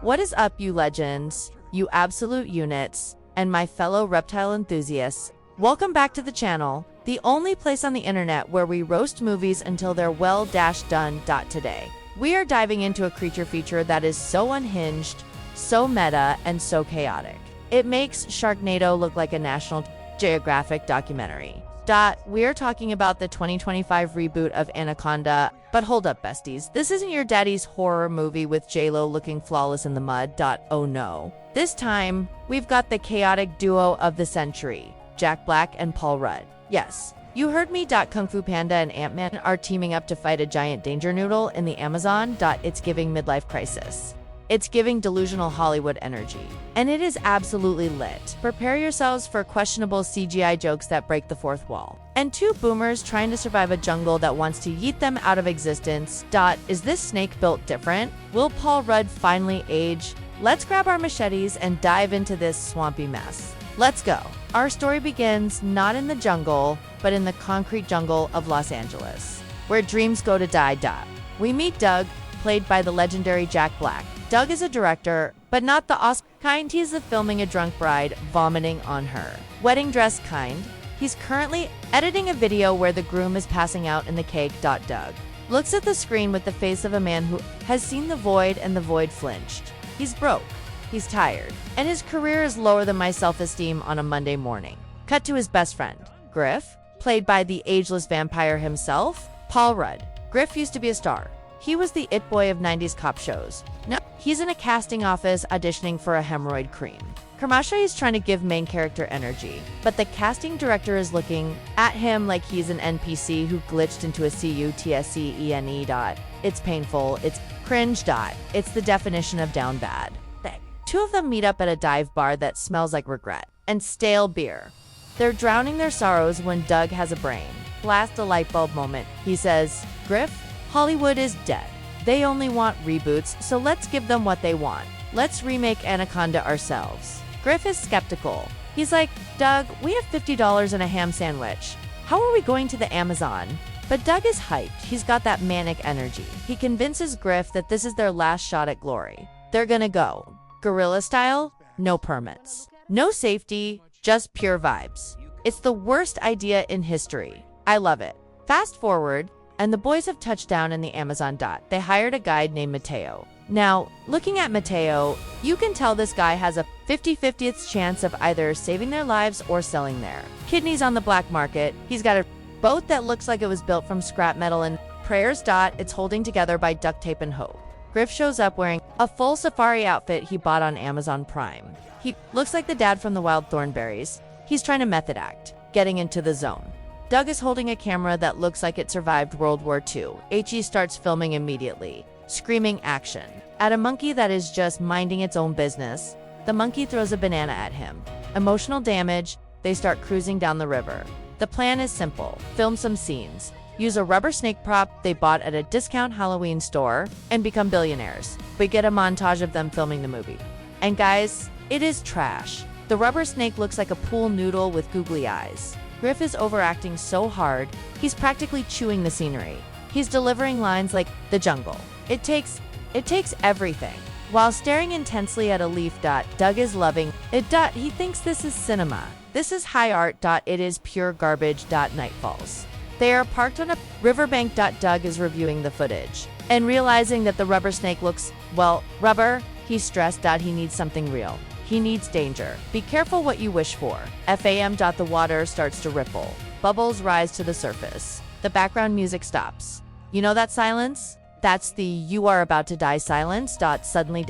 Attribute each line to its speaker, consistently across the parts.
Speaker 1: What is up, you legends, you absolute units, and my fellow reptile enthusiasts? Welcome back to the channel, the only place on the internet where we roast movies until they're well-done. Today, we are diving into a creature feature that is so unhinged, so meta, and so chaotic. It makes Sharknado look like a National Geographic documentary. We are talking about the 2025 reboot of Anaconda. But hold up, besties. This isn't your daddy's horror movie with J-Lo looking flawless in the mud. Oh no. This time, we've got the chaotic duo of the century, Jack Black and Paul Rudd. Yes, you heard me. Kung Fu Panda and Ant-Man are teaming up to fight a giant danger noodle in the Amazon. It's giving midlife crisis. It's giving delusional Hollywood energy. And it is absolutely lit. Prepare yourselves for questionable CGI jokes that break the fourth wall. And two boomers trying to survive a jungle that wants to yeet them out of existence. Is this snake built different? Will Paul Rudd finally age? Let's grab our machetes and dive into this swampy mess. Let's go. Our story begins not in the jungle, but in the concrete jungle of Los Angeles, where dreams go to die. We meet Doug, played by the legendary Jack Black. Doug is a director, but not the Oscar kind. He's the filming a drunk bride vomiting on her wedding dress kind. He's currently editing a video where the groom is passing out in the cake. Doug looks at the screen with the face of a man who has seen the void, and the void flinched. He's broke, he's tired, and his career is lower than my self-esteem on a Monday morning. Cut to his best friend, Griff, played by the ageless vampire himself, Paul Rudd. Griff used to be a star. He was the it boy of 90s cop shows. Now, he's in a casting office auditioning for a hemorrhoid cream. Kamasha is trying to give main character energy, but the casting director is looking at him like he's an NPC who glitched into a CUTSCENE. It's painful, it's cringe. It's the definition of down bad. Two of them meet up at a dive bar that smells like regret and stale beer. They're drowning their sorrows when Doug has a brain blast a light bulb moment. He says, "Griff, Hollywood is dead. They only want reboots, so let's give them what they want. Let's remake Anaconda ourselves." Griff is skeptical. He's like, "Doug, we have $50 and a ham sandwich. How are we going to the Amazon?" But Doug is hyped. He's got that manic energy. He convinces Griff that this is their last shot at glory. They're gonna go guerrilla style, no permits, no safety, just pure vibes. It's the worst idea in history. I love it. Fast forward, and the boys have touched down in the Amazon. They hired a guide named Mateo. Now, looking at Mateo, you can tell this guy has a 50-50th chance of either saving their lives or selling their kidneys on the black market. He's got a boat that looks like it was built from scrap metal and prayers. It's holding together by duct tape and hope. Griff shows up wearing a full safari outfit he bought on Amazon Prime. He looks like the dad from the Wild Thornberrys. He's trying to method act, getting into the zone. Doug is holding a camera that looks like it survived World War II. He starts filming immediately, screaming action at a monkey that is just minding its own business. The monkey throws a banana at him. Emotional damage. They start cruising down the river. The plan is simple. Film some scenes. Use a rubber snake prop they bought at a discount Halloween store and become billionaires. We get a montage of them filming the movie. And guys, it is trash. The rubber snake looks like a pool noodle with googly eyes. Griff is overacting so hard, he's practically chewing the scenery. He's delivering lines like, "The jungle. It takes everything." While staring intensely at a leaf. Doug is loving it. He thinks this is cinema. This is high art. It is pure garbage. Night falls. They are parked on a riverbank. Doug is reviewing the footage and realizing that the rubber snake looks, well, rubber. He's stressed. He needs something real. He needs danger. Be careful what you wish for. FAM. The water starts to ripple. Bubbles rise to the surface. The background music stops. You know that silence? That's the "you are about to die" silence. Suddenly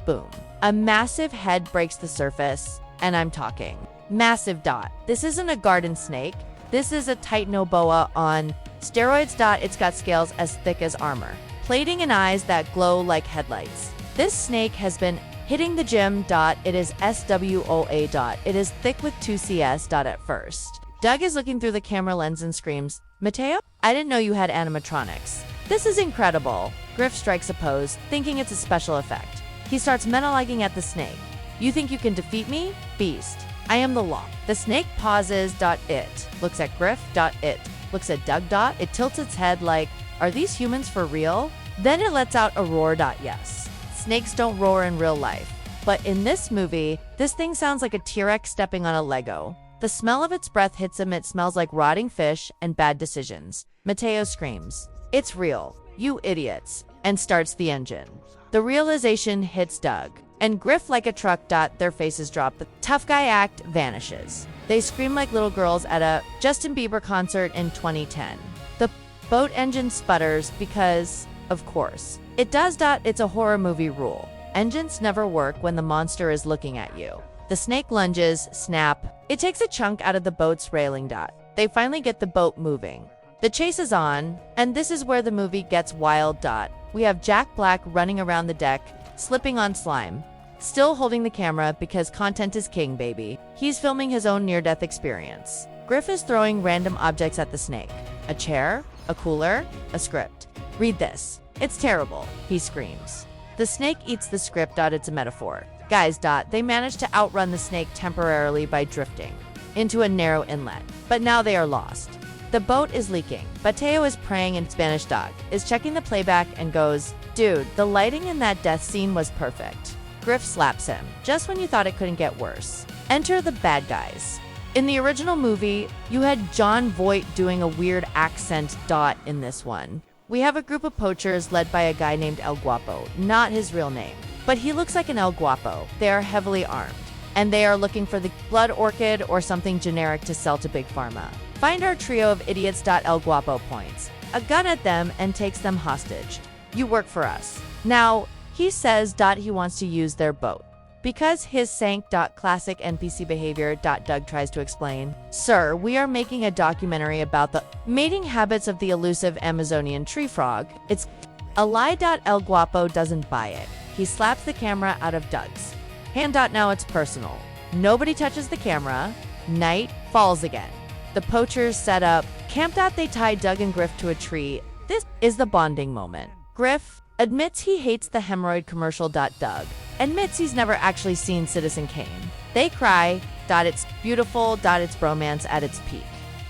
Speaker 1: boom. A massive head breaks the surface, and I'm talking massive. This isn't a garden snake. This is a Titan boa on steroids. It's got scales as thick as armor, plating and eyes that glow like headlights. This snake has been hitting the gym. It is SWOA. It is thick with 2CS. At first, Doug is looking through the camera lens and screams, "Mateo, I didn't know you had animatronics. This is incredible." Griff strikes a pose, thinking it's a special effect. He starts monologuing at the snake. "You think you can defeat me? Beast. I am the law." The snake pauses. It looks at Griff. It looks at Doug. It tilts its head like, "Are these humans for real?" Then it lets out a roar. Yes. snakes don't roar in real life. But in this movie, this thing sounds like a T-Rex stepping on a Lego. The smell of its breath hits him. It smells like rotting fish and bad decisions. Mateo screams, "It's real, you idiots," and starts the engine. The realization hits Doug and Griff like a truck. Their faces drop. The tough guy act vanishes. They scream like little girls at a Justin Bieber concert in 2010. The boat engine sputters because, of course, it does. It's a horror movie rule. Engines never work when the monster is looking at you. The snake lunges, snap. It takes a chunk out of the boat's railing. They finally get the boat moving. The chase is on, and this is where the movie gets wild. We have Jack Black running around the deck, slipping on slime, still holding the camera because content is king, baby. He's filming his own near-death experience. Griff is throwing random objects at the snake. A chair, a cooler, a script. "Read this. It's terrible," he screams. The snake eats the script. It's a metaphor. Guys, they manage to outrun the snake temporarily by drifting into a narrow inlet, but now they are lost. The boat is leaking. Mateo is praying in Spanish. Doug is checking the playback and goes, "Dude, the lighting in that death scene was perfect." Griff slaps him, just when you thought it couldn't get worse. Enter the bad guys. In the original movie, you had John Voight doing a weird accent. In this one, we have a group of poachers led by a guy named El Guapo, not his real name, but he looks like an El Guapo. They are heavily armed, and they are looking for the blood orchid or something generic to sell to Big Pharma. Find our trio of idiots. El Guapo points a gun at them and takes them hostage. "You work for us." Now, he says he wants to use their boat because his sank. Classic NPC behavior. Doug tries to explain, "Sir, we are making a documentary about the mating habits of the elusive Amazonian tree frog. It's a lie." El Guapo doesn't buy it. He slaps the camera out of Doug's hand. Now it's personal. Nobody touches the camera. Night falls again. The poachers set up camp. They tie Doug and Griff to a tree. This is the bonding moment. Griff admits he hates the hemorrhoid commercial. Doug admits he's never actually seen Citizen Kane. They cry. It's beautiful. It's bromance at its peak.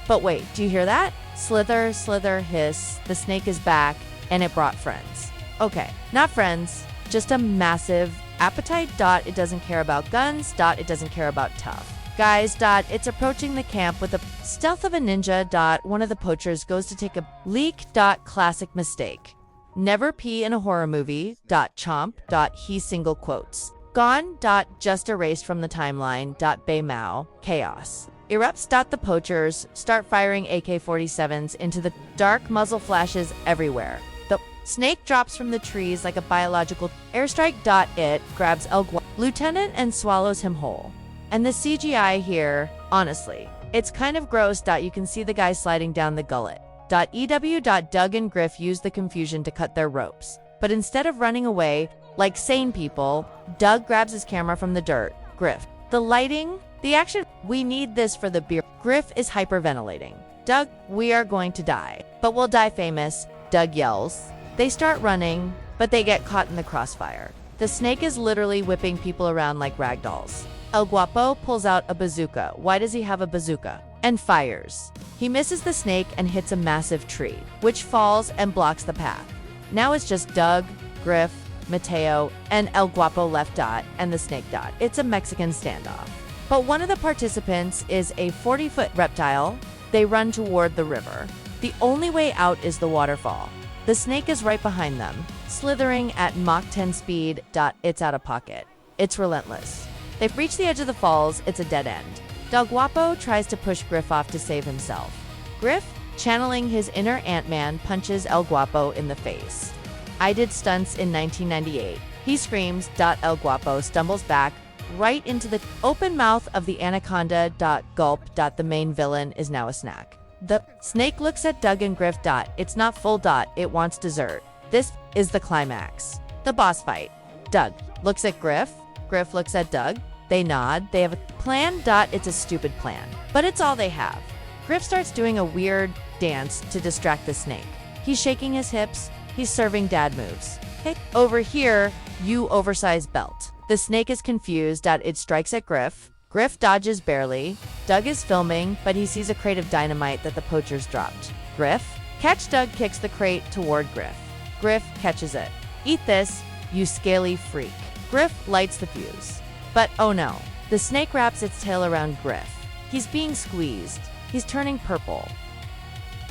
Speaker 1: But wait, do you hear that? Slither, slither, hiss. The snake is back, and it brought friends. Okay, not friends, just a massive appetite. It doesn't care about guns. It doesn't care about tough guys. It's approaching the camp with the stealth of a ninja. One of the poachers goes to take a leak. Classic mistake. Never pee in a horror movie. Chomp. He single quotes. Gone. Just erased from the timeline. Bay Mao. Chaos erupts. The poachers start firing AK-47s into the dark. Muzzle flashes everywhere. The snake drops from the trees like a biological airstrike. It grabs El Guapo, Lieutenant, and swallows him whole. And the CGI here, honestly, it's kind of gross. You can see the guy sliding down the gullet. EW. Doug and Griff use the confusion to cut their ropes. But instead of running away like sane people, Doug grabs his camera from the dirt. Griff, the lighting, the action, we need this for the beer. Griff is hyperventilating. Doug, we are going to die, but we'll die famous. Doug yells. They start running, but they get caught in the crossfire. The snake is literally whipping people around like ragdolls. El Guapo pulls out a bazooka. Why does he have a bazooka? And fires. He misses the snake and hits a massive tree, which falls and blocks the path. Now it's just Doug, Griff, Mateo, and El Guapo left. And the snake. It's a Mexican standoff. But one of the participants is a 40-foot reptile. They run toward the river. The only way out is the waterfall. The snake is right behind them, slithering at Mach 10 speed. It's out of pocket. It's relentless. They've reached the edge of the falls. It's a dead end. El Guapo tries to push Griff off to save himself. Griff, channeling his inner Ant-Man, punches El Guapo in the face. "I did stunts in 1998. He screams. El Guapo stumbles back right into the open mouth of the Anaconda. Gulp. The main villain is now a snack. The snake looks at Doug and Griff. It's not full. It wants dessert. This is the climax. The boss fight. Doug looks at Griff. Griff looks at Doug. They nod. They have a plan. It's a stupid plan, but it's all they have. Griff starts doing a weird dance to distract the snake. He's shaking his hips. He's serving dad moves. Hey, over here, you oversized belt. The snake is confused. It strikes at Griff. Griff dodges barely. Doug is filming, but he sees a crate of dynamite that the poachers dropped. Griff, catch. Doug kicks the crate toward Griff. Griff catches it. Eat this. you scaly freak. Griff lights the fuse. But oh no, the snake wraps its tail around Griff. He's being squeezed. He's turning purple.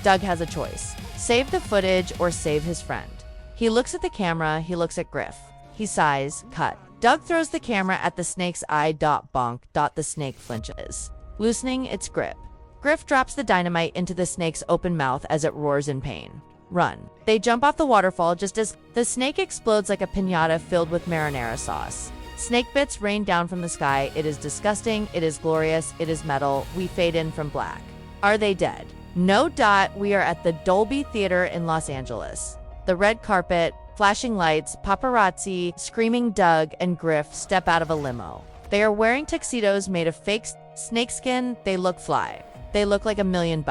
Speaker 1: Doug has a choice. Save the footage or save his friend. He looks at the camera, he looks at Griff. He sighs, cut. Doug throws the camera at the snake's eye. Bonk. The snake flinches, loosening its grip. Griff drops the dynamite into the snake's open mouth as it roars in pain. Run. They jump off the waterfall just as the snake explodes like a piñata filled with marinara sauce. Snake bits rain down from the sky. It is disgusting. It is glorious. It is metal. We fade in from black. Are they dead? No. We are at the Dolby Theater in Los Angeles. The red carpet, flashing lights, paparazzi, screaming. Doug and Griff step out of a limo. They are wearing tuxedos made of fake snakeskin. They look fly. They look like $1 million.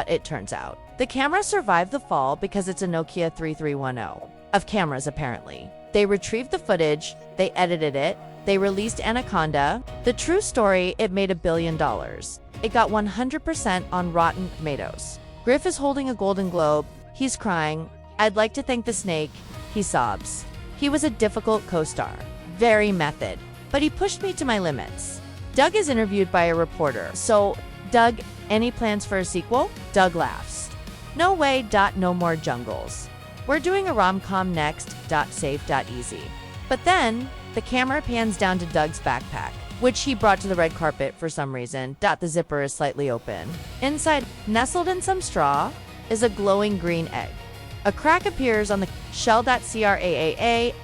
Speaker 1: It turns out the camera survived the fall because it's a Nokia 3310 of cameras apparently. They retrieved the footage, they edited it, they released Anaconda. The true story, it made $1 billion. It got 100% on Rotten Tomatoes. Griff is holding a Golden Globe. He's crying. I'd like to thank the snake. He sobs. He was a difficult co-star. Very method. But he pushed me to my limits. Doug is interviewed by a reporter. So, Doug, any plans for a sequel? Doug laughs. No way. No more jungles. We're doing a rom-com next. Safe. Easy. But then, the camera pans down to Doug's backpack, which he brought to the red carpet for some reason. The zipper is slightly open. Inside, nestled in some straw, is a glowing green egg. A crack appears on the shell. CRAAAACH.A.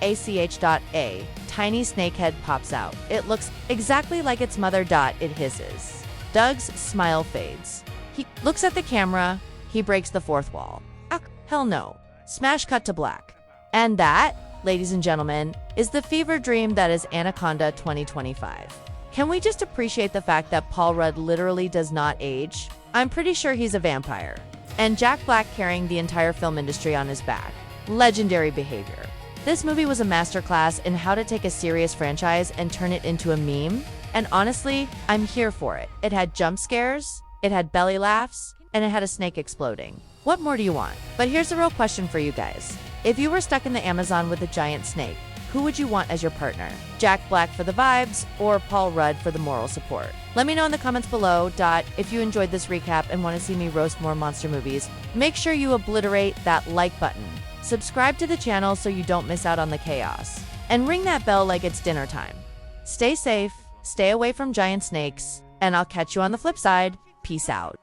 Speaker 1: Tiny snake head pops out. It looks exactly like its mother. It hisses. Doug's smile fades. He looks at the camera. He breaks the fourth wall. Ah, hell no. Smash cut to black. And that, ladies and gentlemen, is the fever dream that is Anaconda 2025. Can we just appreciate the fact that Paul Rudd literally does not age? I'm pretty sure he's a vampire. And Jack Black carrying the entire film industry on his back. Legendary behavior. This movie was a masterclass in how to take a serious franchise and turn it into a meme. And honestly, I'm here for it. It had jump scares, it had belly laughs, and it had a snake exploding. What more do you want? But here's the real question for you guys. If you were stuck in the Amazon with a giant snake, who would you want as your partner? Jack Black for the vibes or Paul Rudd for the moral support? Let me know in the comments below. If you enjoyed this recap and want to see me roast more monster movies, make sure you obliterate that like button. Subscribe to the channel so you don't miss out on the chaos. And ring that bell like it's dinner time. Stay safe, stay away from giant snakes, and I'll catch you on the flip side. Peace out.